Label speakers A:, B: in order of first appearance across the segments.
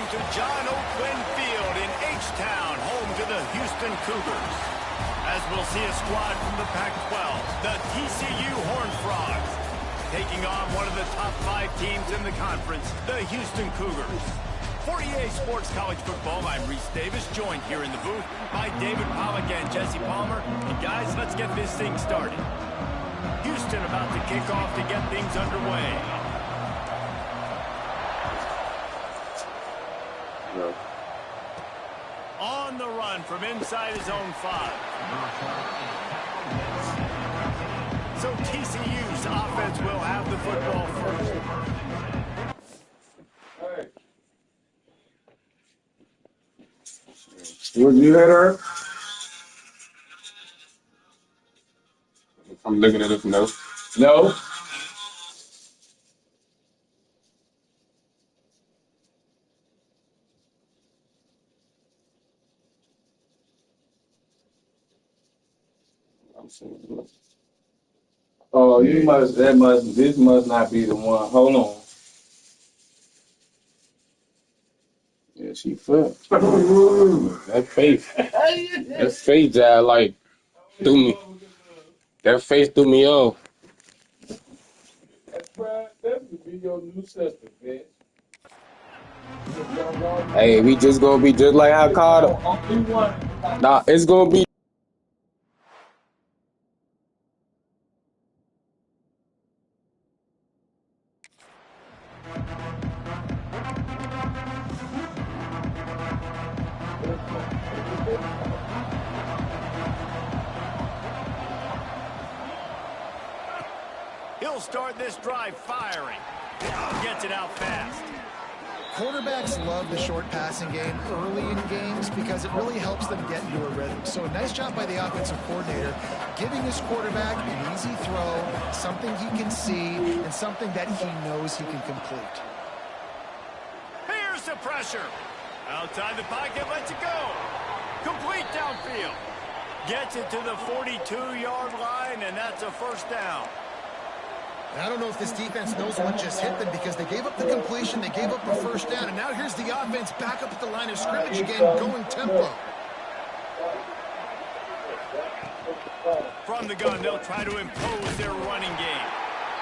A: to John Oakland Field in H-Town, home to the Houston Cougars. As we'll see a squad from the Pac-12, the TCU Horned Frogs, taking on one of the top 5 teams in the conference, the Houston Cougars. For EA Sports College Football, I'm Reese Davis, joined here in the booth by David Pollack and Jesse Palmer. And guys, let's get this thing started. Houston about to kick off to get things underway.
B: No.
A: On the run from inside his own 5. So TCU's offense will have the football first.
B: Would you hit her? I'm looking at it from those. No. Oh, you must. This must not be the one. Hold on. Yeah, she fell. That face, like threw me. That face threw me off. That's would be your new sister, man. Hey, we just gonna be just like how Carter. Nah, it's gonna be.
A: He'll start this drive firing. Gets it out fast.
C: Quarterbacks love the short passing game early in games because it really helps them get into a rhythm. So a nice job by the offensive coordinator, giving his quarterback an easy throw, something he can see, and something that he knows he can complete.
A: Here's the pressure. Outside the pocket, lets it go. Complete downfield. Gets it to the 42-yard line, and that's a first down.
C: And I don't know if this defense knows what just hit them because they gave up the completion, they gave up the first down, and now here's the offense back up at the line of scrimmage again, going tempo.
A: From the gun, they'll try to impose their running game.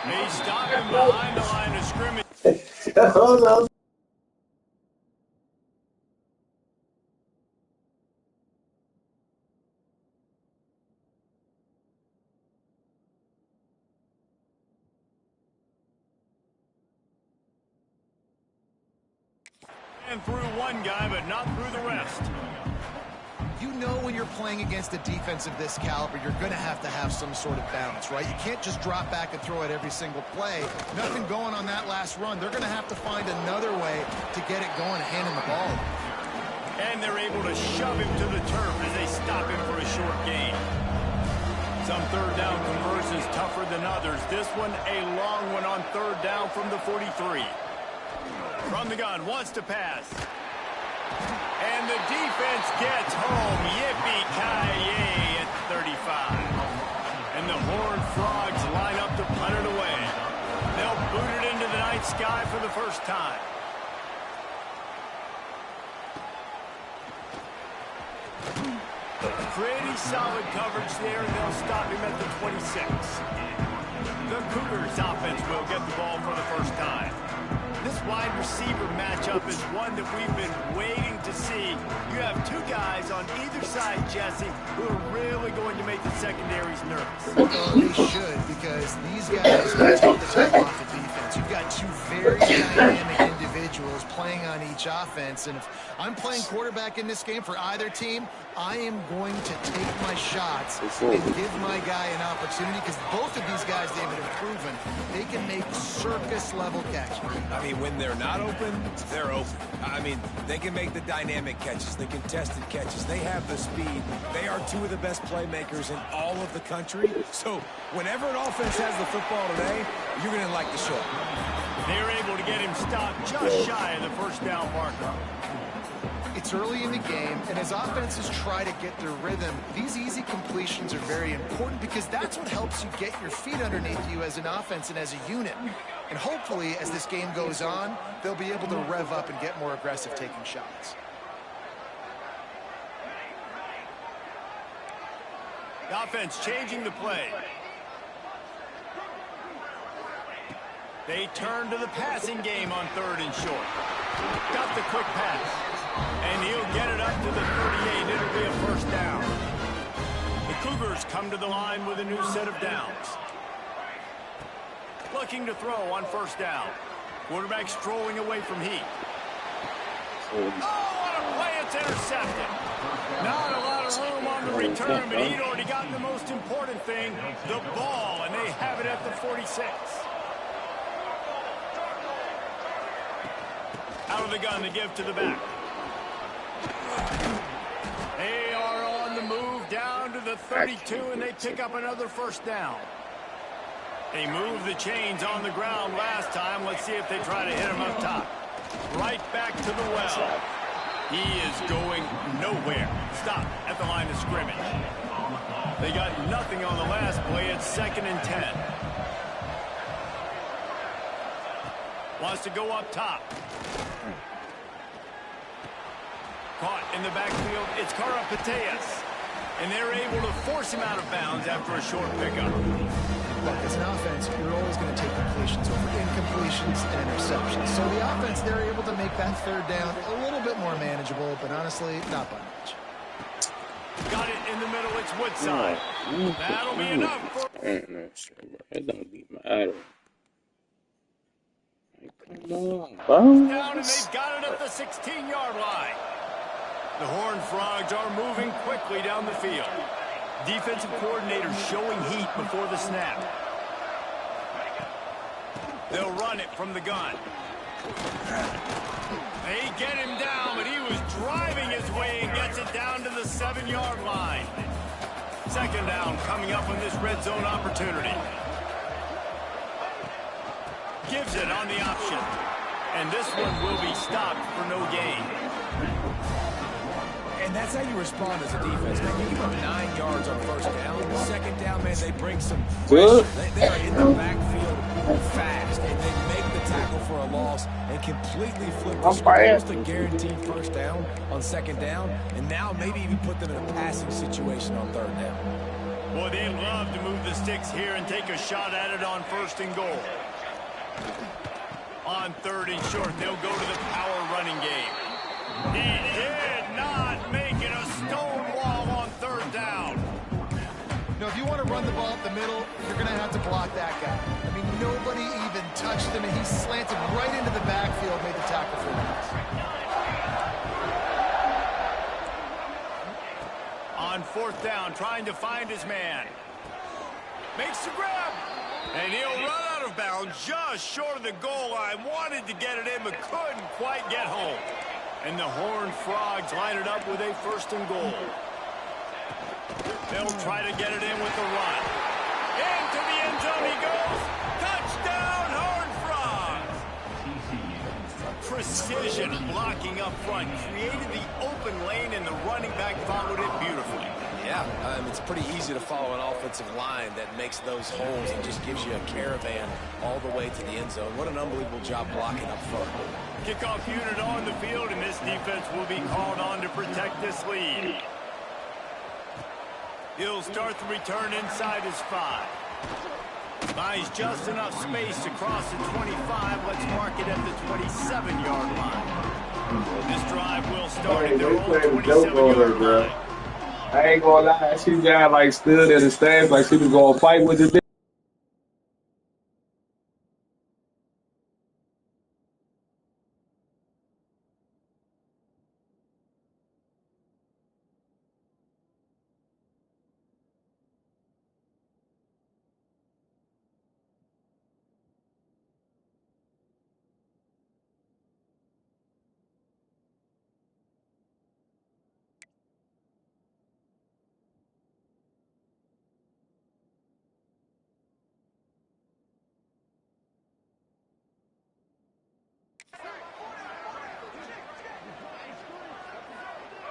A: They stop him behind the line of scrimmage. And through one guy, but not through the rest.
C: You know when you're playing against a defense of this caliber, you're going to have some sort of balance, right? You can't just drop back and throw it every single play. Nothing going on that last run. They're going to have to find another way to get it going, handing the ball.
A: And they're able to shove him to the turf as they stop him for a short gain. Some third down conversions tougher than others. This one, a long one on third down from the 43. From the gun, wants to pass. And the defense gets home. Yippee-ki-yay at 35. And the Horned Frogs line up to punt it away. They'll boot it into the night sky for the first time. Pretty solid coverage there, and they'll stop him at the 26. The Cougars offense will get the ball for the first time. This wide receiver matchup is one that we've been waiting to see. You have two guys on either side, Jesse, who are really going to make the secondaries nervous.
C: They should, because these guys will take the time off the defense. You've got two very dynamic individuals playing on each offense, and if I'm playing quarterback in this game for either team, I am going to take my shots and give my guy an opportunity, because both of these guys, David, have proven they can make circus-level catches.
D: I mean, when they're not open, they're open. I mean, they can make the dynamic catches, the contested catches. They have the speed. They are two of the best playmakers in all of the country. So whenever an offense has the football today, you're going to like the show.
A: They're able to get him stopped just shy of the first down marker.
C: It's early in the game, and as offenses try to get their rhythm, these easy completions are very important because that's what helps you get your feet underneath you as an offense and as a unit. And hopefully, as this game goes on, they'll be able to rev up and get more aggressive taking shots.
A: The offense changing the play. They turn to the passing game on 3rd and short. Got the quick pass. And he'll get it up to the 38. It'll be a first down. The Cougars come to the line with a new set of downs. Looking to throw on 1st down. Quarterback strolling away from Heat. Oh, what a play. It's intercepted. Not a lot of room on the return, but he'd already gotten the most important thing, the ball, and they have it at the 46. Out of the gun to give to the back. They are on the move down to the 32, and they pick up another 1st down. They moved the chains on the ground last time. Let's see if they try to hit him up top. Right back to the well. He is going nowhere. Stop at the line of scrimmage. They got nothing on the last play. It's 2nd and 10. Wants to go up top. Caught in the backfield. It's Karapateas. And they're able to force him out of bounds after a short pickup.
C: Look, as an offense, you're always going to take completions over incompletions and interceptions. So the offense, they're able to make that 3rd down a little bit more manageable, but honestly, not by much.
A: Got it in the middle. It's Woodside. That'll be enough for...
B: That don't be matter. Come on,
A: down, and they've got it at the 16-yard line. The Horned Frogs are moving quickly down the field. Defensive coordinator showing heat before the snap. They'll run it from the gun. They get him down, but he was driving his way and gets it down to the 7-yard line. 2nd down coming up on this red zone opportunity. Gives it on the option. And this one will be stopped for no gain.
D: And that's how you respond as a defense, man. You give up 9 yards on 1st down. 2nd down, man, they bring some pressure. They are in the backfield fast, and they make the tackle for a loss and completely flip the script. Almost a guaranteed 1st down on 2nd down, and now maybe even put them in a passing situation on 3rd down.
A: Boy, they'd love to move the sticks here and take a shot at it on 1st and goal. On 3rd and short, they'll go to the power running game. He did not make it a stone wall on 3rd down.
C: Now, if you want to run the ball up the middle, you're going to have to block that guy. I mean, nobody even touched him, and he slanted right into the backfield, made the tackle for loss.
A: On 4th down, trying to find his man. Makes the grab. And he'll run out of bounds just short of the goal line. Wanted to get it in, but couldn't quite get home. And the Horned Frogs line it up with a 1st and goal. They'll try to get it in with the run. Into the end zone he goes. Touchdown, Horned Frogs! Precision blocking up front. Created the open lane, and the running back followed it beautifully.
D: Yeah, it's pretty easy to follow an offensive line that makes those holes and just gives you a caravan all the way to the end zone. What an unbelievable job blocking up front.
A: Kickoff unit on the field, and this defense will be called on to protect this lead. He'll start the return inside his 5. Buys just enough space to cross the 25. Let's mark it at the 27-yard line. This drive will start at their own 27-yard line.
B: I ain't gonna lie, she got like stood in the stands like she was gonna fight with the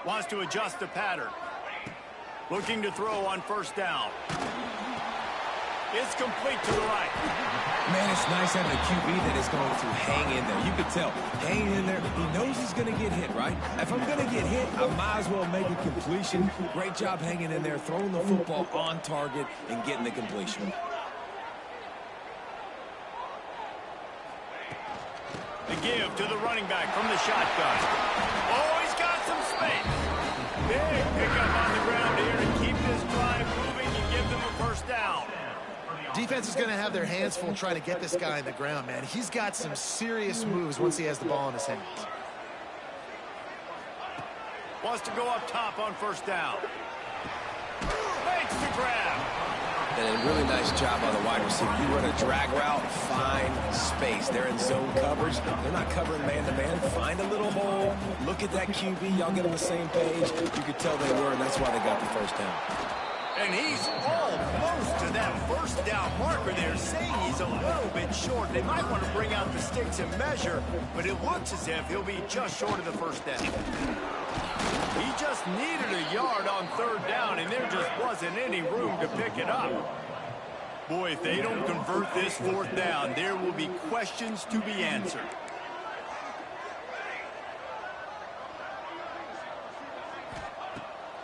A: Wants to adjust the pattern. Looking to throw on first down. It's complete to the right.
D: Man, it's nice having a QB that is going to hang in there. You can tell, hanging in there. He knows he's going to get hit, right? If I'm going to get hit, I might as well make a completion. Great job hanging in there, throwing the football on target and getting the completion.
A: The give to the running back from the shotgun. Oh, he's got some space. Big pickup on the ground here to keep this drive moving and give them a first down.
C: Defense is going to have their hands full trying to get this guy on the ground, man. He's got some serious moves once he has the ball in his hands.
A: Wants to go up top on first down. Makes the grab.
D: And a really nice job on the wide receiver. You run a drag route, find space. They're in zone coverage. They're not covering man-to-man. Find a little hole. Look at that QB. Y'all get on the same page. You could tell they were, and that's why they got the first down.
A: And he's almost to that first down marker there, saying he's a little bit short. They might want to bring out the sticks and measure, but it looks as if he'll be just short of the first down. He just needed a yard on third down, and there just wasn't any room to pick it up. Boy, if they don't convert this fourth down, there will be questions to be answered.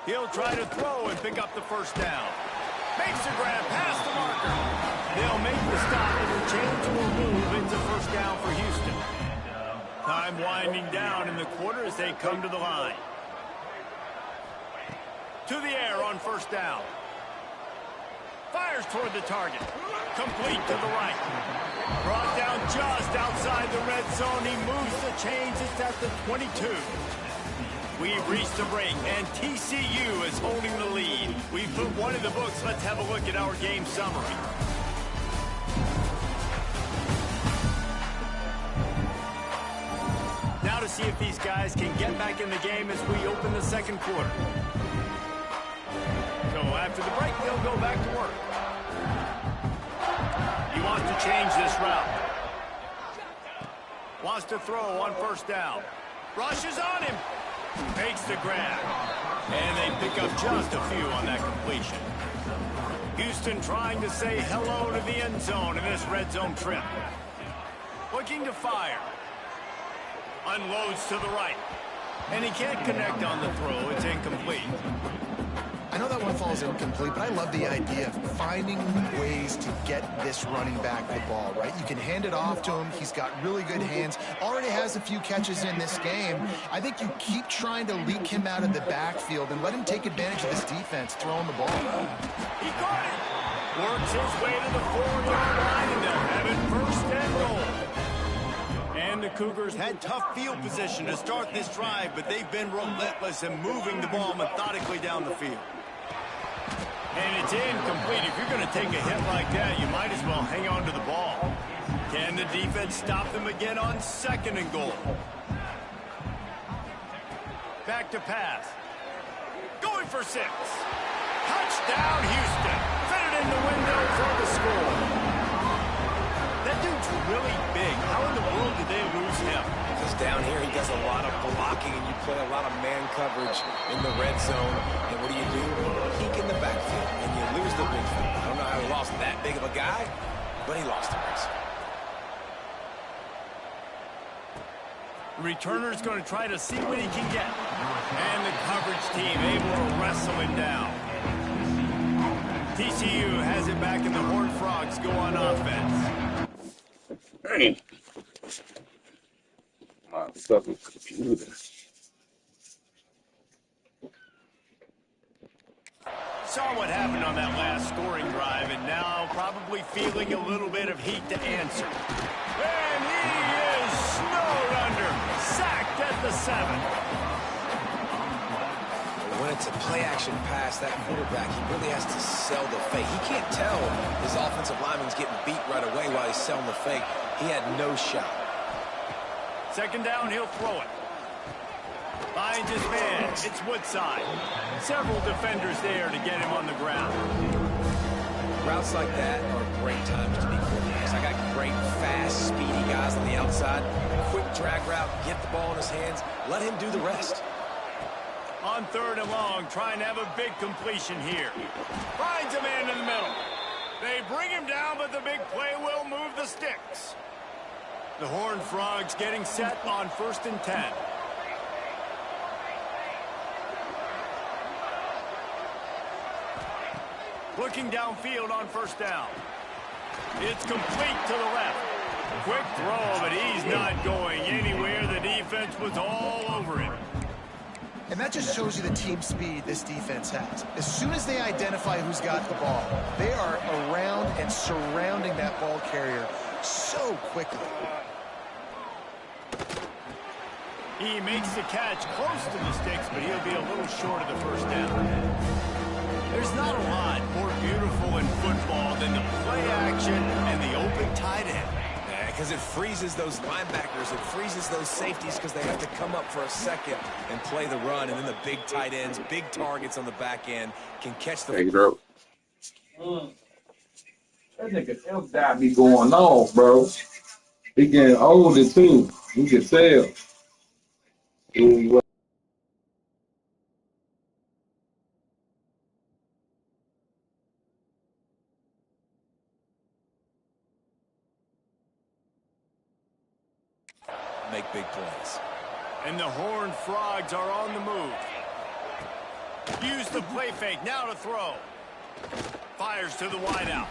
A: He'll try to throw and pick up the first down. Makes a grab past the marker. They'll make the stop and the change will move into first down for Houston. Time winding down in the quarter as they come to the line. To the air on first down. Fires toward the target. Complete to the right. Brought down just outside the red zone. He moves the chains. It's at the 22. We've reached the break, and TCU is holding the lead. We put one in the books. Let's have a look at our game summary. Now to see if these guys can get back in the game as we open the second quarter. So after the break, they'll go back to work. He wants to change this route. Wants to throw on first down. Rushes on him. Makes the grab. And they pick up just a few on that completion. Houston trying to say hello to the end zone in this red zone trip. Looking to fire. Unloads to the right. And he can't connect on the throw. It's incomplete.
C: I know that one falls incomplete, but I love the idea of finding ways to get this running back the ball, right? You can hand it off to him. He's got really good hands. Already has a few catches in this game. I think you keep trying to leak him out of the backfield and let him take advantage of this defense throwing the ball.
A: He caught it. Works his way to the 4-yard line, and they'll have it first and goal. And the Cougars had tough field position to start this drive, but they've been relentless in moving the ball methodically down the field. And it's incomplete. If you're going to take a hit like that, you might as well hang on to the ball. Can the defense stop them again on second and goal? Back to pass. Going for 6. Touchdown, Houston. Fit it in the window for the score. That dude's really big. How in the world did they lose him?
D: Because down here he does a lot of blocking, and you play a lot of man coverage in the red zone. And what do? Peek in the backfield, and you lose the big field. I don't know how he lost that big of a guy, but he lost the race.
A: The returner's going to try to see what he can get. And the coverage team able to wrestle him down. TCU has it back, and the Horned Frogs go on offense.
B: Dang. My fucking computer.
A: Saw what happened on that last scoring drive, and now probably feeling a little bit of heat to answer. And he is snowed under, sacked at the 7.
D: When it's a play-action pass, that quarterback, he really has to sell the fake. He can't tell his offensive lineman's getting beat right away while he's selling the fake. He had no shot.
A: Second down, he'll throw it. Finds his man. It's Woodside. Several defenders there to get him on the ground.
D: Routes like that are great times to be quarterbacks. I got great, fast, speedy guys on the outside. Quick drag route, get the ball in his hands, let him do the rest.
A: On 3rd and long, trying to have a big completion here. Finds a man in the middle. They bring him down, but the big play will move the sticks. The Horned Frogs getting set on 1st and 10. Looking downfield on 1st down. It's complete to the left. Quick throw, but he's not going anywhere. The defense was all over him.
C: And that just shows you the team speed this defense has. As soon as they identify who's got the ball, they are around and surrounding that ball carrier so quickly.
A: He makes the catch close to the sticks, but he'll be a little short of the 1st down. There's not a lot more beautiful in football than the play action and the open tight end.
D: Because it freezes those linebackers, it freezes those safeties because they have to come up for a second and play the run, and then the big tight ends, big targets on the back end can catch the...
B: Hey, bro. That nigga L be going on, bro. He getting older, too. You can tell.
D: Make big plays.
A: And the Horned Frogs are on the move. Use the play fake, now to throw. Fires to the wideout.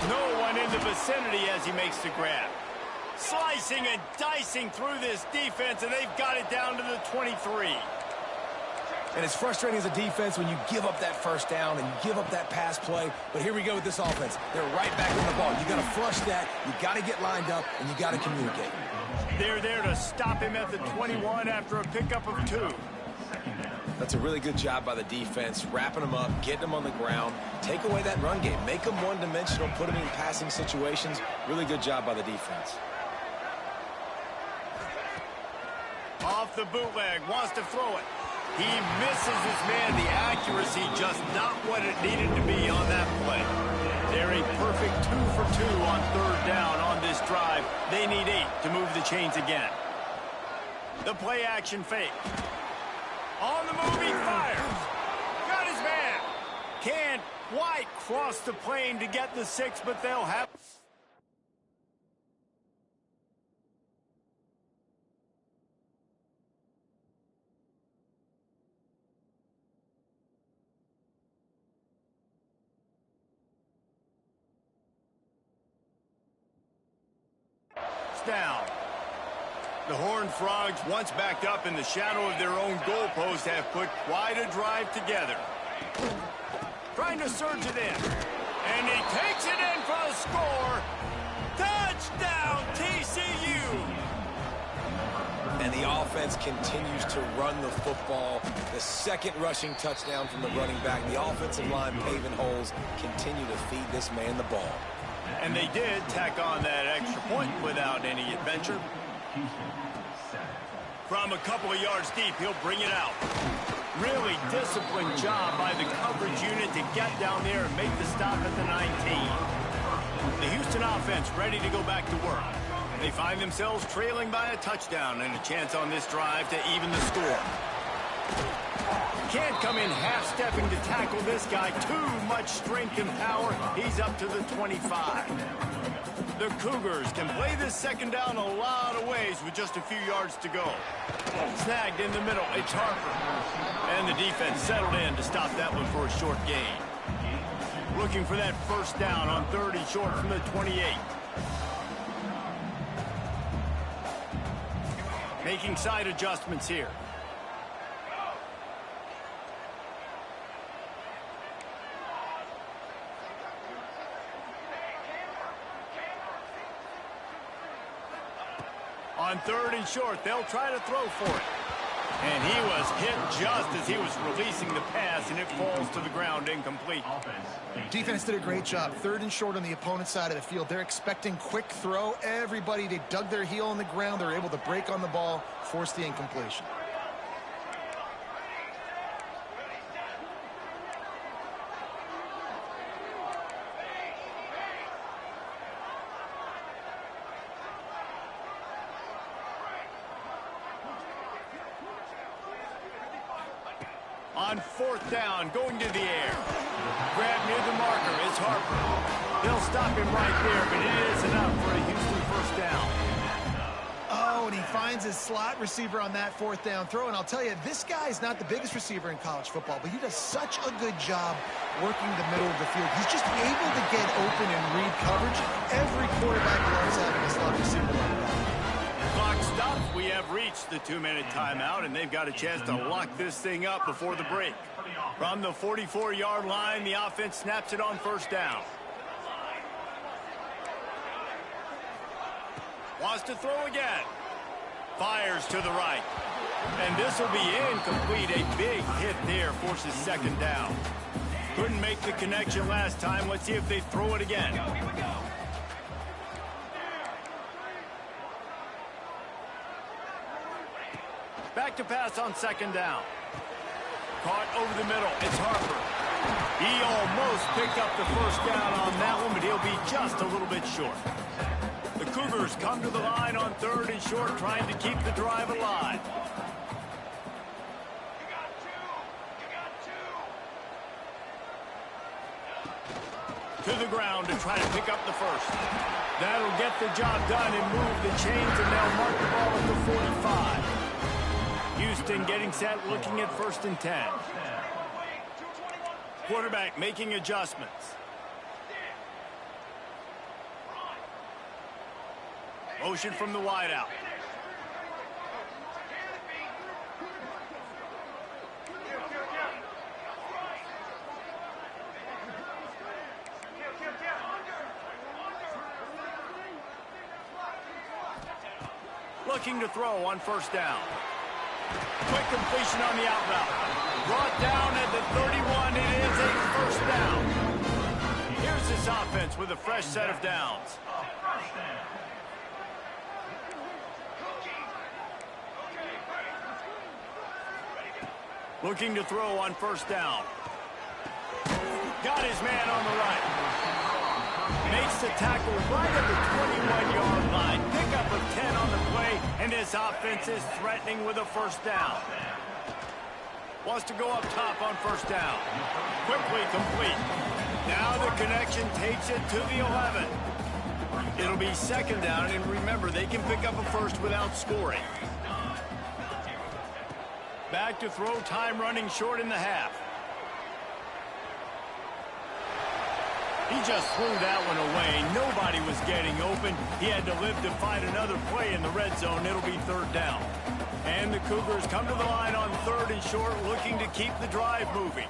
A: No one in the vicinity as he makes the grab. Slicing and dicing through this defense, and they've got it down to the 23.
D: And it's frustrating as a defense when you give up that 1st down and you give up that pass play. But here we go with this offense. They're right back on the ball. You got to flush that. You got to get lined up, and you got to communicate.
A: They're there to stop him at the 21 after a pickup of 2.
D: That's a really good job by the defense, wrapping them up, getting them on the ground, take away that run game, make them one-dimensional, put them in passing situations. Really good job by the defense.
A: Off the bootleg, wants to throw it. He misses his man. The accuracy just not what it needed to be on that play. They're a perfect 2 for 2 on 3rd down on this drive. They need 8 to move the chains again. The play action fake. On the move, he fires. Got his man. Can't quite cross the plane to get the 6, but they'll have... down. The Horned Frogs, once backed up in the shadow of their own goalpost, have put quite a drive together. Trying to surge it in. And he takes it in for the score. Touchdown, TCU!
D: And the offense continues to run the football. The 2nd rushing touchdown from the running back. The offensive line paving holes, continue to feed this man the ball.
A: And they did tack on that extra point without any adventure. From a couple of yards deep, he'll bring it out. Really disciplined job by the coverage unit to get down there and make the stop at the 19. The Houston offense ready to go back to work. They find themselves trailing by a touchdown and a chance on this drive to even the score. Can't come in half-stepping to tackle this guy. Too much strength and power. He's up to the 25. The Cougars can play this 2nd down a lot of ways with just a few yards to go. Snagged in the middle. It's Harper. And the defense settled in to stop that one for a short gain. Looking for that 1st down on 3rd and short from the 28. Making side adjustments here. On 3rd and short, they'll try to throw for it. And he was hit just as he was releasing the pass, and it falls to the ground incomplete.
C: Defense did a great job. 3rd and short on the opponent's side of the field. They're expecting quick throw. Everybody, they dug their heel on the ground. They're able to break on the ball, force the incompletion.
A: On 4th down, going to the air. Grab near the marker is Harper. They'll stop him right there, but it is enough for a Houston 1st down.
C: Oh, and he finds his slot receiver on that 4th down throw. And I'll tell you, this guy's not the biggest receiver in college football, but he does such a good job working the middle of the field. He's just able to get open and read coverage. Every quarterback loves having a slot receiver like that.
A: Clock stopped. We have reached the 2-minute timeout, and they've got a chance to lock this thing up before the break. From the 44-yard line, the offense snaps it on 1st down. Wants to throw again. Fires to the right. And this will be incomplete. A big hit there forces 2nd down. Couldn't make the connection last time. Let's see if they throw it again. Back to pass on 2nd down. Caught over the middle. It's Harper. He almost picked up the 1st down on that one, but he'll be just a little bit short. The Cougars come to the line on 3rd and short, trying to keep the drive alive. To the ground to try to pick up the 1st. That'll get the job done and move the chains, and they'll mark the ball at the 45. Houston getting set, looking at 1st and 10. Quarterback making adjustments. Motion from the wideout. Looking to throw on 1st down. Quick completion on the out route. Brought down at the 31. It is a 1st down. Here's this offense with a fresh set of downs. Looking to throw on 1st down. Got his man on the right. Makes the tackle right at the 21-yard line. Pickup of 10 on the play, and his offense is threatening with a 1st down. Wants to go up top on 1st down. Quickly complete. Now the connection takes it to the 11. It'll be 2nd down, and remember, they can pick up a 1st without scoring. Back to throw, time running short in the half. He just threw that one away. Nobody was getting open. He had to live to find another play in the red zone. It'll be 3rd down. And the Cougars come to the line on 3rd and short, looking to keep the drive moving.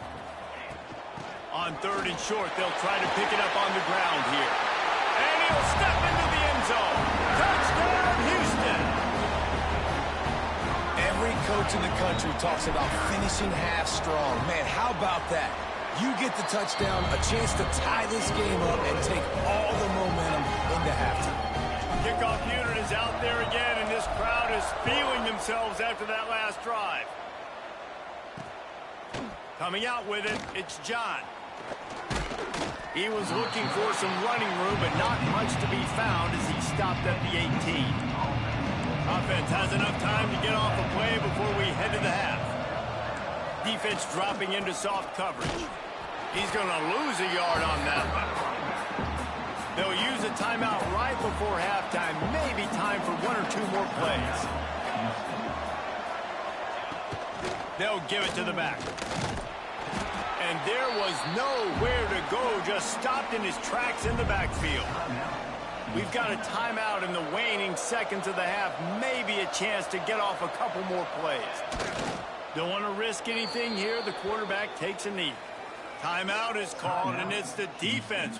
A: On 3rd and short, they'll try to pick it up on the ground here. And he'll step into the end zone. Touchdown, Houston!
D: Every coach in the country talks about finishing half strong. Man, how about that? You get the touchdown, a chance to tie this game up and take all the momentum into halftime.
A: Kickoff unit is out there again, and this crowd is feeling themselves after that last drive. Coming out with it, it's John. He was looking for some running room, but not much to be found as he stopped at the 18. Offense has enough time to get off a play before we head to the half. Defense dropping into soft coverage. He's going to lose a yard on that one. They'll use a timeout right before halftime. Maybe time for 1 or 2 more plays. They'll give it to the back. And there was nowhere to go, just stopped in his tracks in the backfield. We've got a timeout in the waning seconds of the half. Maybe a chance to get off a couple more plays. Don't want to risk anything here. The quarterback takes a knee. Timeout is called, and it's the defense.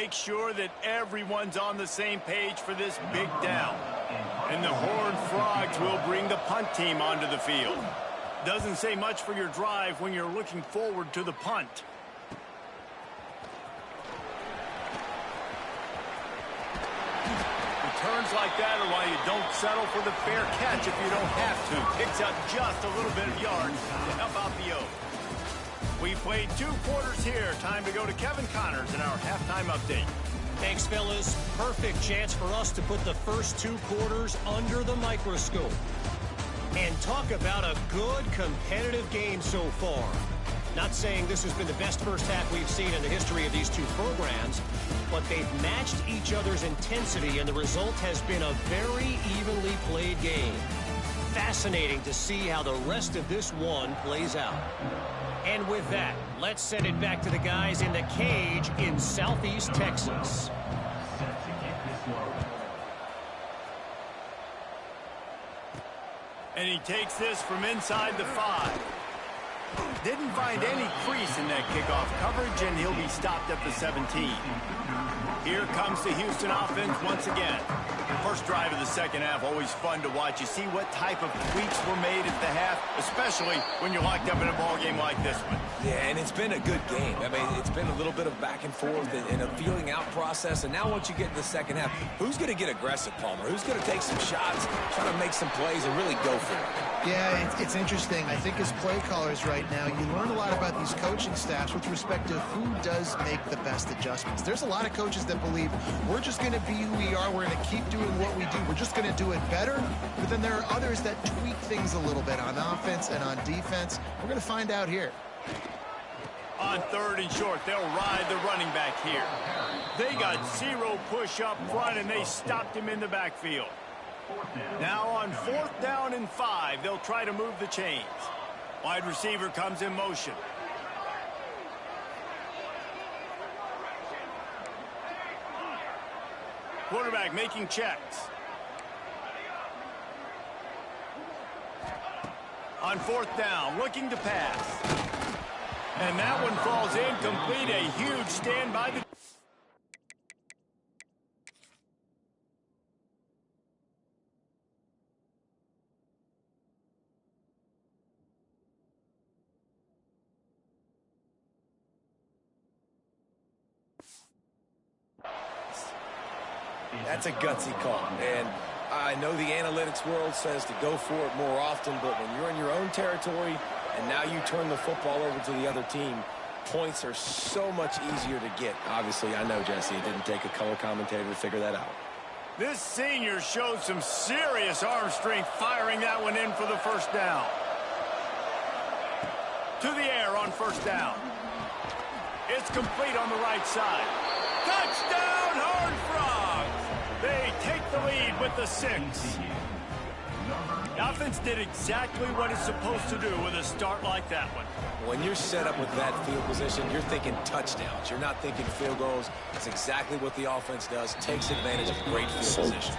A: make sure that everyone's on the same page for this big down. And the Horned Frogs will bring the punt team onto the field. Doesn't say much for your drive when you're looking forward to the punt. Returns like that are why you don't settle for the fair catch if you don't have to. Picks up just a little bit of yards to help out the O. We played 2 quarters here. Time to go to Kevin Connors in our halftime update.
E: Thanks, fellas. Perfect chance for us to put the first 2 quarters under the microscope. And talk about a good competitive game so far. Not saying this has been the best first half we've seen in the history of these 2 programs, but they've matched each other's intensity, and the result has been a very evenly played game. Fascinating to see how the rest of this one plays out. And with that, let's send it back to the guys in the cage in Southeast Texas.
A: And he takes this from inside the 5. Didn't find any crease in that kickoff coverage, and he'll be stopped at the 17. Here comes the Houston offense once again. First drive of the second half, always fun to watch. You see what type of tweaks were made at the half, especially when you're locked up in a ball game like this one.
D: Yeah, and it's been a good game. I mean, it's been a little bit of back and forth and a feeling out process. And now once you get in the second half, who's going to get aggressive, Palmer? Who's going to take some shots, try to make some plays, and really go for it?
C: Yeah, it's interesting. I think as play callers right now, you learn a lot about these coaching staffs with respect to who does make the best adjustments. There's a lot of coaches that believe we're just going to be who we are. We're going to keep doing what we do. We're just going to do it better. But then there are others that tweak things a little bit on offense and on defense. We're going to find out here.
A: On 3rd and short, they'll ride the running back here. They got 0 push up front, and they stopped him in the backfield. Now on 4th down and 5, they'll try to move the chains. Wide receiver comes in motion. Quarterback making checks. On 4th down, looking to pass. And that one falls incomplete. A huge stand by the...
D: That's a gutsy call. And I know the analytics world says to go for it more often, but when you're in your own territory and now you turn the football over to the other team, points are so much easier to get. Obviously, I know, Jesse, it didn't take a color commentator to figure that out.
A: This senior showed some serious arm strength firing that one in for the first down. To the air on 1st down. It's complete on the right side. Touchdown, Horned Frogs! They take the lead with the 6. The offense did exactly what it's supposed to do with a start like that one.
D: When you're set up with that field position, you're thinking touchdowns. You're not thinking field goals. It's exactly what the offense does. Takes advantage of great field position.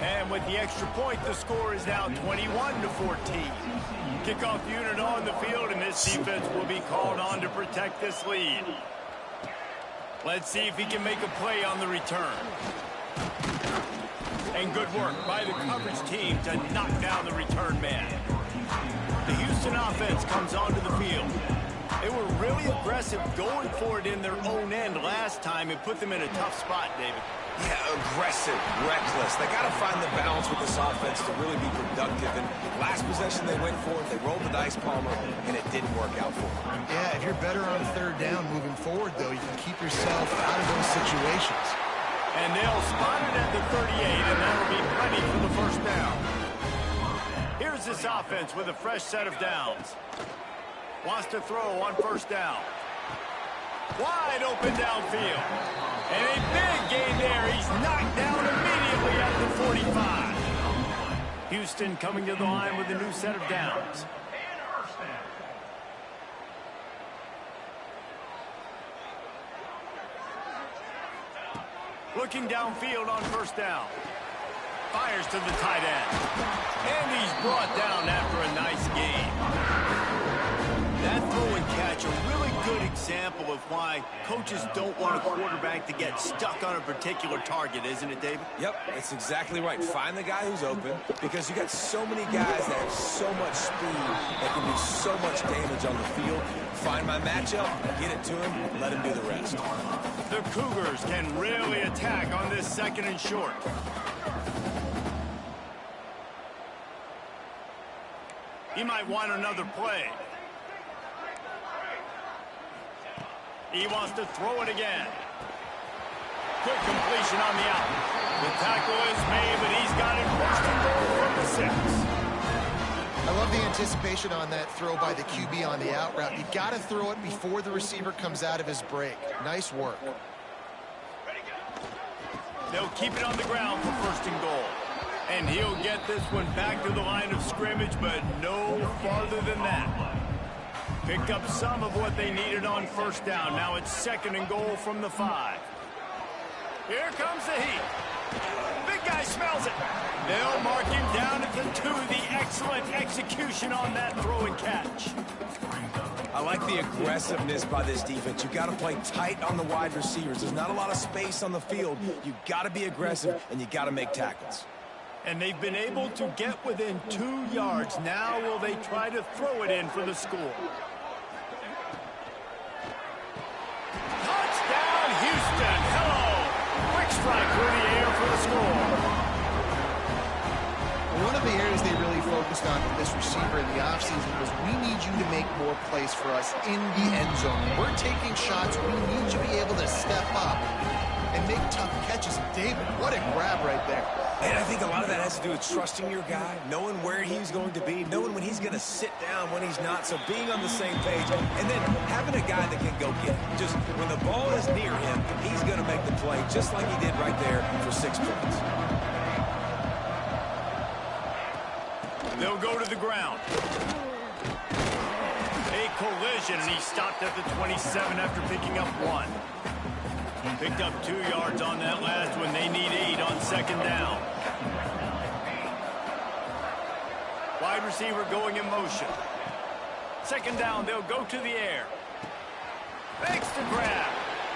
A: And with the extra point, the score is now 21-14. Kickoff unit on the field, and this defense will be called on to protect this lead. Let's see if he can make a play on the return. And good work by the coverage team to knock down the return man. The Houston offense comes onto the field. They were really aggressive going for it in their own end last time and put them in a tough spot, David.
D: Yeah, aggressive, reckless. They got to find the balance with this offense to really be productive. And last possession they went for it, they rolled the dice, Palmer, and it didn't work out for them.
C: Yeah, if you're better on 3rd down moving forward, though, you can keep yourself out of those situations.
A: And they'll spot it at the 38, and that'll be plenty for the 1st down. Here's this offense with a fresh set of downs. Wants to throw on 1st down. Wide open downfield. And a big gain there. He's knocked down immediately at the 45. Houston coming to the line with a new set of downs. Looking downfield on 1st down. Fires to the tight end. And he's brought down after a nice gain. That throw and catch, a really good example of why coaches don't want a quarterback to get stuck on a particular target, isn't it, David?
D: Yep, that's exactly right. Find the guy who's open, because you got so many guys that have so much speed that can do so much damage on the field. Find my matchup, get it to him, let him do the rest.
A: The Cougars can really attack on this 2nd and short. He might want another play. He wants to throw it again. Quick completion on the out. The tackle is made, but he's got it first and goal from the 6.
C: I love the anticipation on that throw by the QB on the out route. You got to throw it before the receiver comes out of his break. Nice work.
A: They'll keep it on the ground for 1st and goal. And he'll get this one back to the line of scrimmage, but no farther than that. Picked up some of what they needed on 1st down. Now it's 2nd and goal from the 5. Here comes the heat. Big guy smells it. They'll mark him down at the 2. The excellent execution on that throw and catch.
D: I like the aggressiveness by this defense. You got to play tight on the wide receivers. There's not a lot of space on the field. You got to be aggressive, and you got to make tackles.
A: And they've been able to get within 2 yards. Now will they try to throw it in for the score? Touchdown, Houston. Hello. Quick strike through the air for the score.
C: One of the areas they really focused on for this receiver in the offseason was, we need you to make more plays for us in the end zone. We're taking shots. We need you to be able to step up and make tough catches. David, what a grab right there.
D: And I think a lot of that has to do with trusting your guy, knowing where he's going to be, knowing when he's going to sit down, when he's not, so being on the same page, and then having a guy that can go get it. Just when the ball is near him, he's going to make the play, just like he did right there for 6 points.
A: They'll go to the ground. A collision, and he stopped at the 27 after picking up 1. Picked up 2 yards on that last one. They need 8 on 2nd down. Wide receiver going in motion. 2nd down, they'll go to the air. Makes the grab.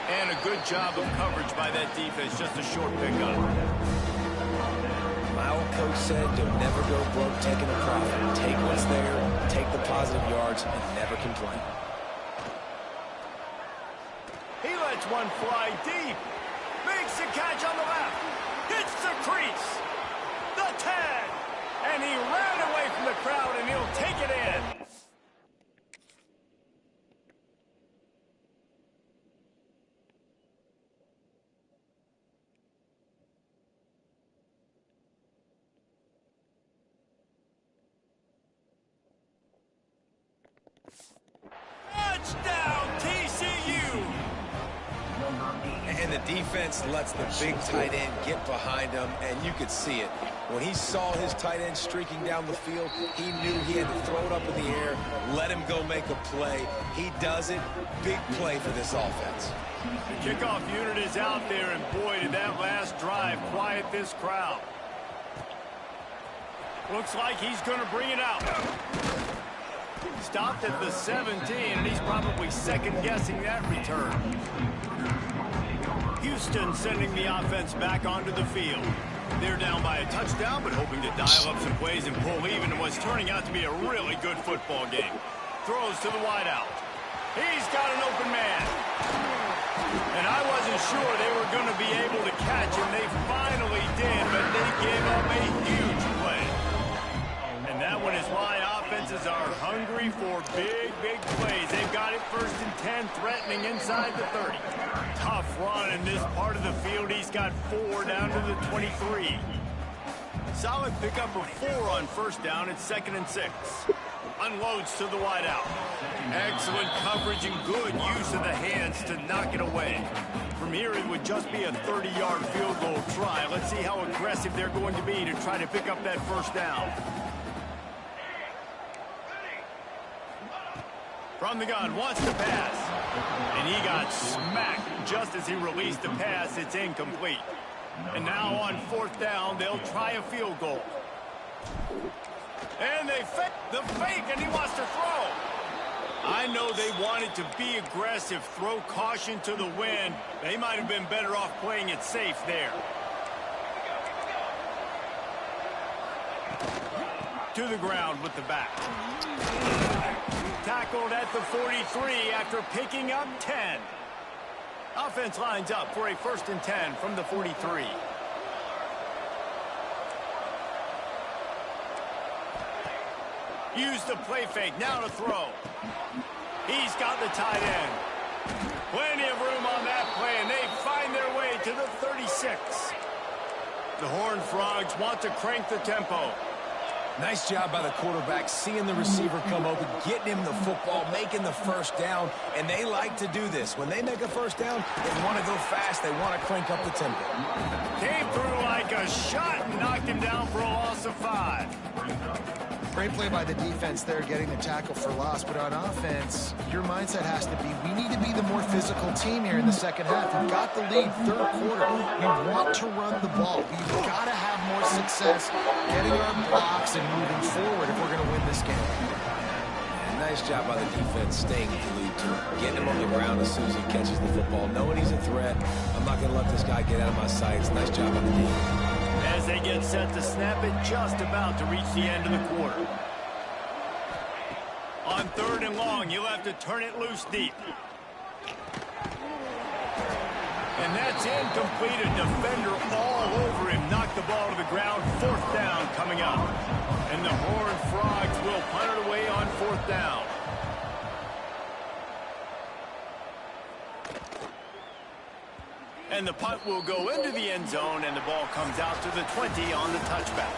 A: And a good job of coverage by that defense. Just a short pickup.
D: My old coach said, don't never go broke taking a profit. Take what's there, take the positive yards, and never complain.
A: He lets one fly deep. Makes the catch on the left. Hits the crease. The 10. And he ran away from the crowd, and he'll take it in. Touchdown, TCU!
D: And the defense lets the big tight end get behind him, and you could see it. When he saw his tight end streaking down the field, he knew he had to throw it up in the air, let him go make a play. He does it. Big play for this offense.
A: The kickoff unit is out there, and boy, did that last drive quiet this crowd. Looks like he's going to bring it out. Stopped at the 17, and he's probably second-guessing that return. Houston sending the offense back onto the field. They're down by a touchdown, but hoping to dial up some plays and pull even in what's turning out to be a really good football game. Throws to the wideout. He's got an open man. And I wasn't sure they were going to be able to catch him. They finally did, but they gave up a huge play. And that one is why offenses are hungry for big, big plays. They've got it 1st and 10, threatening inside the 30. Tough run in this part of the field. He's got 4 down to the 23. Solid pickup of 4 on 1st down. It's 2nd and 6. Unloads to the wideout. Excellent coverage and good use of the hands to knock it away. From here, it would just be a 30-yard field goal try. Let's see how aggressive they're going to be to try to pick up that 1st down. From the gun, wants to pass. And he got smacked just as he released the pass. It's incomplete. And now on 4th down, they'll try a field goal. And they fake the fake, and he wants to throw. I know they wanted to be aggressive, throw caution to the wind. They might have been better off playing it safe there. To the ground with the back. Tackled at the 43 after picking up 10. Offense lines up for a 1st and 10 from the 43. Use the play fake, now to throw. He's got the tight end. Plenty of room on that play, and they find their way to the 36. The Horned Frogs want to crank the tempo.
D: Nice job by the quarterback, seeing the receiver come open, getting him the football, making the 1st down, and they like to do this. When they make a 1st down, they want to go fast, they want to crank up the tempo.
A: Came through like a shot and knocked him down for a loss of 5.
C: Great play by the defense there, getting the tackle for loss. But on offense, your mindset has to be, we need to be the more physical team here in the 2nd half. We've got the lead, 3rd quarter. We want to run the ball. We've got to have more success getting our blocks and moving forward if we're going to win this game.
D: Nice job by the defense, staying glued to him, getting him on the ground as soon as he catches the football, knowing he's a threat. I'm not going to let this guy get out of my sights. Nice job by the defense.
A: As they get set to snap it, just about to reach the end of the quarter. On 3rd and long, you'll have to turn it loose deep. And that's incomplete. A defender all over him. Knocked the ball to the ground. 4th down coming up. And the Horned Frogs will punt it away on 4th down. And the punt will go into the end zone, and the ball comes out to the 20 on the touchback.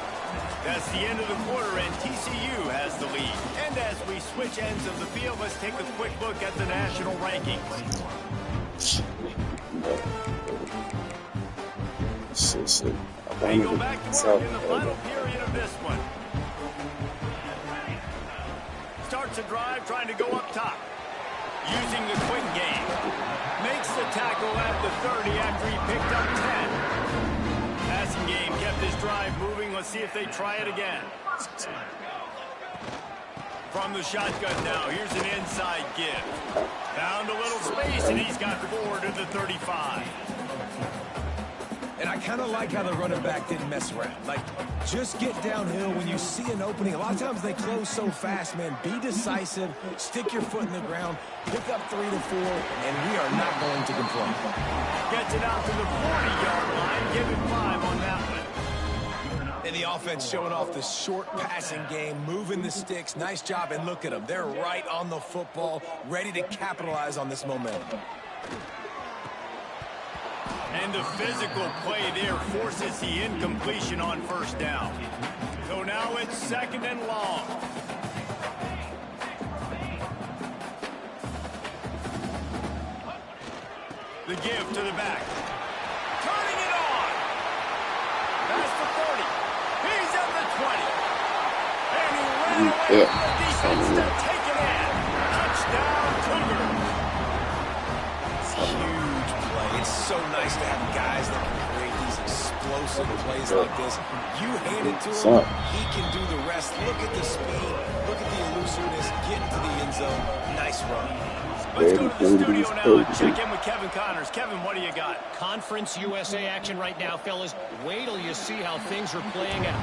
A: That's the end of the quarter, and TCU has the lead. And as we switch ends of the field, let's take a quick look at the national rankings. They go back to work in the final period of this one. Starts a drive trying to go up top. Using the quick game. Makes the tackle at the 30 after he picked up 10. Passing game kept his drive moving. Let's see if they try it again. From the shotgun now, here's an inside give. Found a little space, and he's got 4 to the 35.
D: And I kind of like how the running back didn't mess around. Like, just get downhill when you see an opening. A lot of times they close so fast, man. Be decisive, stick your foot in the ground, pick up 3 to 4, and we are not going to complain.
A: Gets it out to the 40-yard line. Give him 5 on that one.
D: And the offense showing off the short passing game, moving the sticks. Nice job, and look at them. They're right on the football, ready to capitalize on this momentum.
A: And the physical play there forces the incompletion on 1st down. So now it's 2nd and long. The give to the back. Turning it on. Past the 40. He's at the 20. And he ran away from the defense to take it in. Touchdown, Cougars.
D: Huge play. It's so nice to have guys that can create these explosive plays like this. You hand it to him, he can do the rest. Look at the speed. Look at the elusiveness. Get into the end zone. Nice run.
A: Let's go to the studio now and check in with Kevin Connors. Kevin, what do you got?
E: Conference USA action right now, fellas. Wait till you see how things are playing out.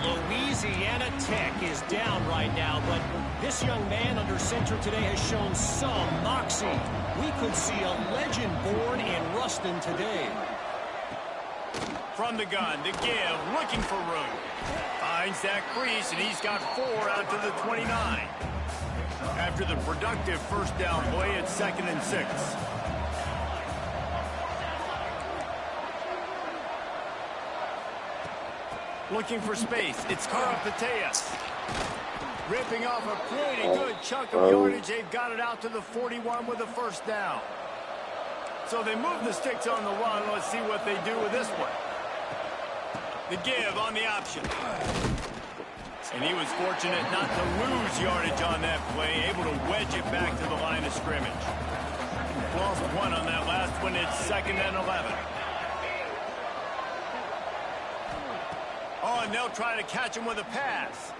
E: Louisiana Tech is down right now, but this young man under center today has shown some moxie. We could see a legend born in Ruston today.
A: From the gun, the give, looking for room. Finds that crease, and he's got 4 out to the 29. After the productive 1st down play, it's 2nd and 6. Looking for space. It's Karapateas. Ripping off a pretty good chunk of yardage. They've got it out to the 41 with a 1st down. So they move the sticks on the run. Let's see what they do with this one. The give on the option. And he was fortunate not to lose yardage on that play, able to wedge it back to the line of scrimmage. Lost 1 on that last one. It's 2nd and 11. Oh, and they'll try to catch him with a pass.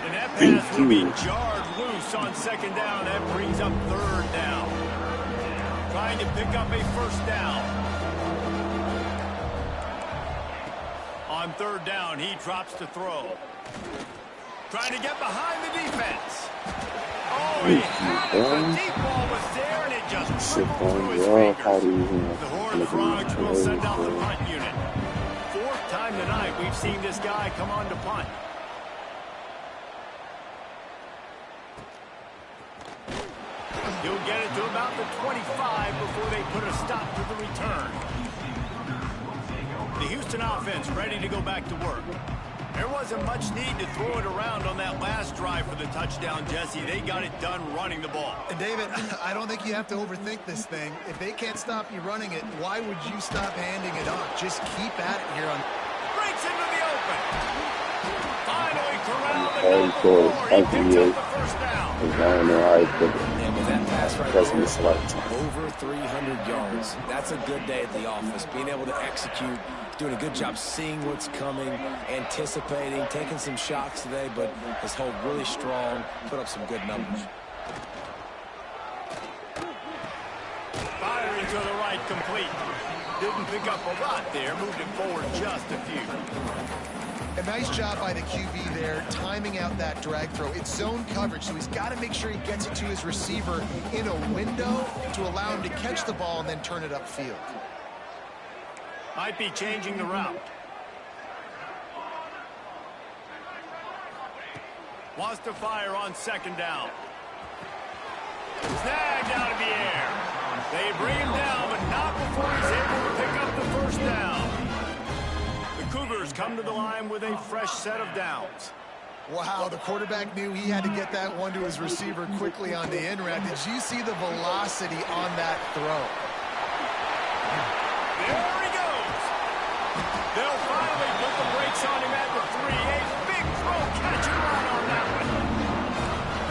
A: And that pass will be jarred loose on second down. That brings up third down. Trying to pick up a first down. On third down, he drops to throw. Trying to get behind the defense. Oh, he had it. The deep ball was there, and it just trickled through his fingers. The Horned Frogs will send out the punt unit. Fourth time tonight we've seen this guy come on to punt. He'll get it to about the 25 before they put a stop to the return. The Houston offense ready to go back to work. There wasn't much need to throw it around on that last drive for the touchdown, Jesse. They got it done running the ball.
C: And David, I don't think you have to overthink this thing. If they can't stop you running it, why would you stop handing it off? Just keep at it here on.
A: Breaks into the open. Finally corralled the number 4. He picks up the first down.
D: And with that pass right there, over 300 yards. That's a good day at the office. Being able to execute, doing a good job seeing what's coming, anticipating, taking some shots today, but has held really strong, put up some good numbers.
A: Firing to the right, complete. Didn't pick up a lot there, moved it forward just a few.
C: A nice job by the QB there, timing out that drag throw. It's zone coverage, so he's got to make sure he gets it to his receiver in a window to allow him to catch the ball and then turn it upfield.
A: Might be changing the route. Wants to fire on second down. Snagged out of the air. They bring him down, but not before he's able to pick up the first down. The Cougars come to the line with a fresh set of downs.
C: Wow, the quarterback knew he had to get that one to his receiver quickly on the in route. Did you see the velocity on that throw?
A: There he goes. They'll finally put the brakes on him at the 3. A big throw, catch and run on that one.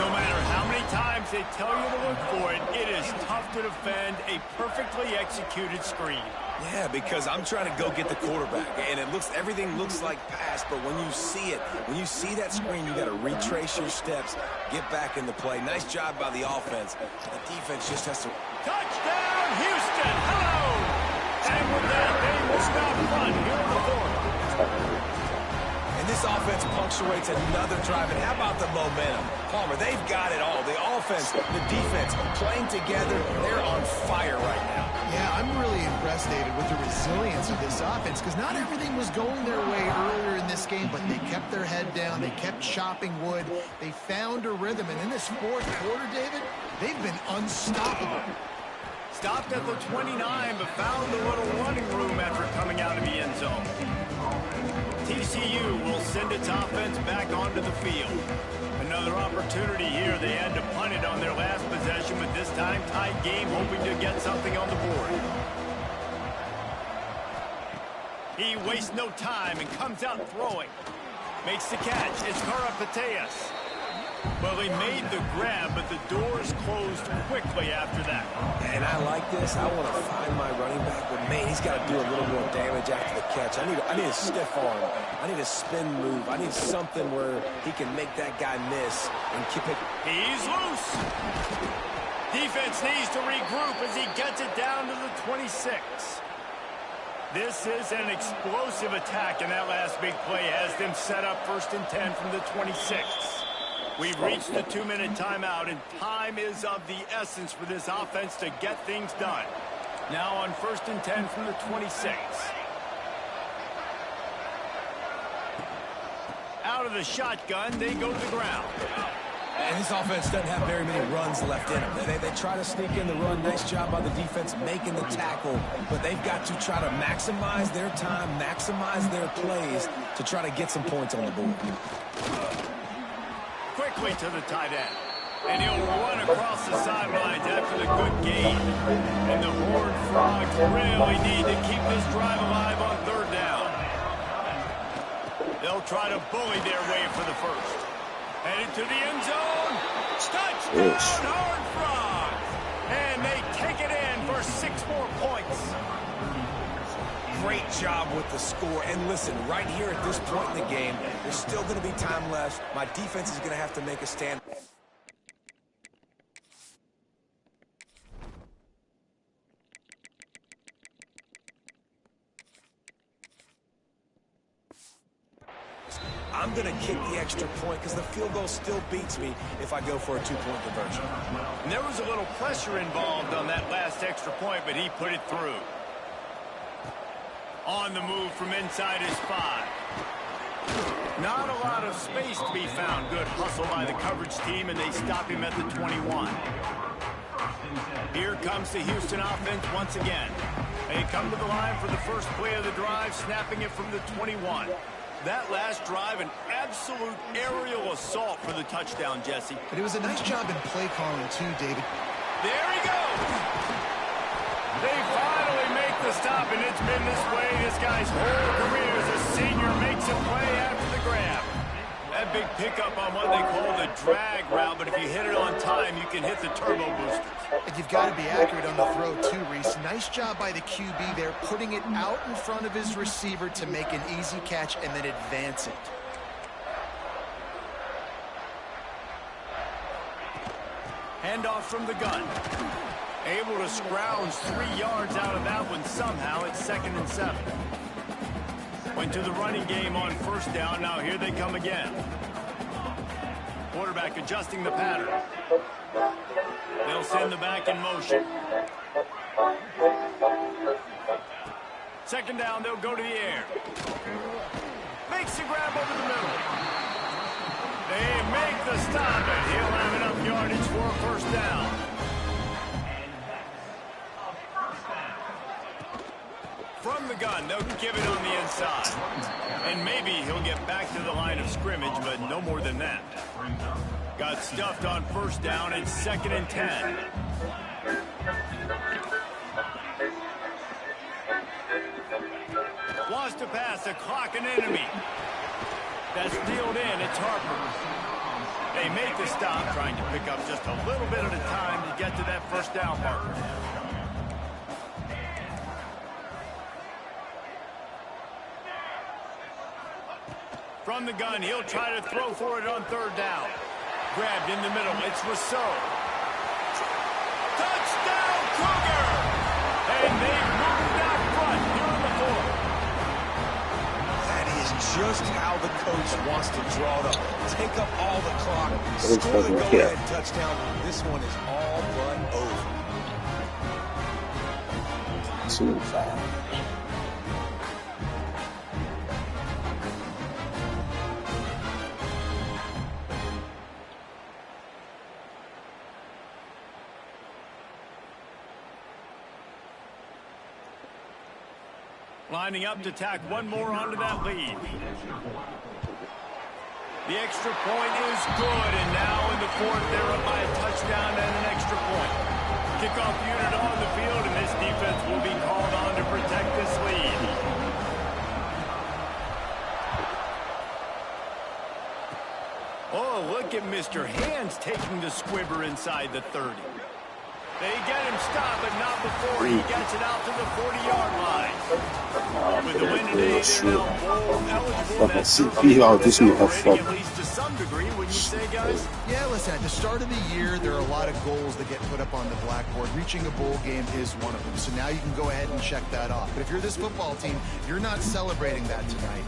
A: No matter how many times they tell you to look for it, it is tough to defend a perfectly executed screen.
D: Yeah, because I'm trying to go get the quarterback, and everything looks like pass, but when you see it, when you see that screen, you got to retrace your steps, get back in the play. Nice job by the offense. The defense just has to.
A: Touchdown, Houston! Hello! And with that, they will stop run here in the fourth.
D: And this offense punctuates another drive. And how about the momentum? Palmer, they've got it all. The offense, the defense, playing together. They're on fire right now.
C: Yeah, I'm really impressed, David, with the resilience of this offense, because not everything was going their way earlier in this game, but they kept their head down. They kept chopping wood. They found a rhythm. And in this fourth quarter, David, they've been unstoppable.
A: Stopped at the 29, but found a little running room after coming out of the end zone. TCU will send its offense back onto the field. Another opportunity here. They had to punt it on their last possession, but this time tight game, hoping to get something on the board. He wastes no time and comes out throwing. Makes the catch. It's Karapateas. Well, he made the grab, but the doors closed quickly after that.
D: And I like this. I want to find my running back, but man, he's got to do a little more damage after the catch. I need a stiff arm. I need a spin move. I need something where he can make that guy miss and keep it.
A: He's loose. Defense needs to regroup as he gets it down to the 26. This is an explosive attack, and that last big play has them set up 1st and 10 from the 26. We've reached the 2-minute timeout, and time is of the essence for this offense to get things done. Now on 1st and 10 from the 26. Out of the shotgun, they go to the ground.
D: And this offense doesn't have very many runs left in them. They try to sneak in the run. Nice job by the defense making the tackle. But they've got to try to maximize their time, maximize their plays to try to get some points on the board.
A: Quickly to the tight end. And he'll run across the sidelines after the good gain. And the Horned Frogs really need to keep this drive alive on 3rd down. They'll try to bully their way for the first. Headed to the end zone. Touchdown, Horned Frogs. And they take it in for 6 more points.
D: Great job with the score. And listen, right here at this point in the game, there's still going to be time left. My defense is going to have to make a stand. I'm going to kick the extra point because the field goal still beats me if I go for a two-point conversion.
A: And there was a little pressure involved on that last extra point, but he put it through. On the move from inside his 5. Not a lot of space to be found. Good hustle by the coverage team, and they stop him at the 21. Here comes the Houston offense once again. They come to the line for the first play of the drive, snapping it from the 21. That last drive, an absolute aerial assault for the touchdown, Jesse.
C: But it was a nice job in play calling, too, David.
A: There he goes! They finally make the stop, and it's been this way this guy's whole career as a senior makes a play after the grab. That big pickup on what they call the drag route, but if you hit it on time, you can hit the turbo boosters.
C: And you've got to be accurate on the throw, too, Reese. Nice job by the QB there, putting it out in front of his receiver to make an easy catch and then advance it.
A: Handoff from the gun. Able to scrounge 3 yards out of that one somehow. It's 2nd and 7. Went to the running game on first down. Now here they come again. Quarterback adjusting the pattern. They'll send the back in motion. 2nd down, they'll go to the air. Makes the grab over the middle. They make the stop, and he'll have enough yardage for a first down. From the gun, they'll give it on the inside. And maybe he'll get back to the line of scrimmage, but no more than that. Got stuffed on first down. It's 2nd and 10. Lost a pass, a clock an enemy. That's reeled in. It's Harper. They make the stop, trying to pick up just a little bit at a time to get to that first down marker. From the gun, he'll try to throw for it on 3rd down. Grabbed in the middle. It's Rousseau. Touchdown, Cougar! And they moved out front here in the 4th.
D: That is just how the coach wants to draw it up. Take up all the clock, score the go-ahead touchdown. This one is all but over.
F: Too fast.
A: Lining up to tack one more onto that lead. The extra point is good, and now in the 4th, they're up by a touchdown and an extra point. Kickoff unit on the field, and this defense will be called on to protect this lead. Oh, look at Mr. Hands taking the squibber inside the 30. They get him stopped, but not before he gets it out to the 40-yard line. With the win today, they're now bowl eligible. That's certainly at least to some degree, wouldn't you say, guys?
C: Yeah, listen, at the start of the year, there are a lot of goals that get put up on the blackboard. Reaching a bowl game is one of them. So now you can go ahead and check that off. But if you're this football team, you're not celebrating that tonight.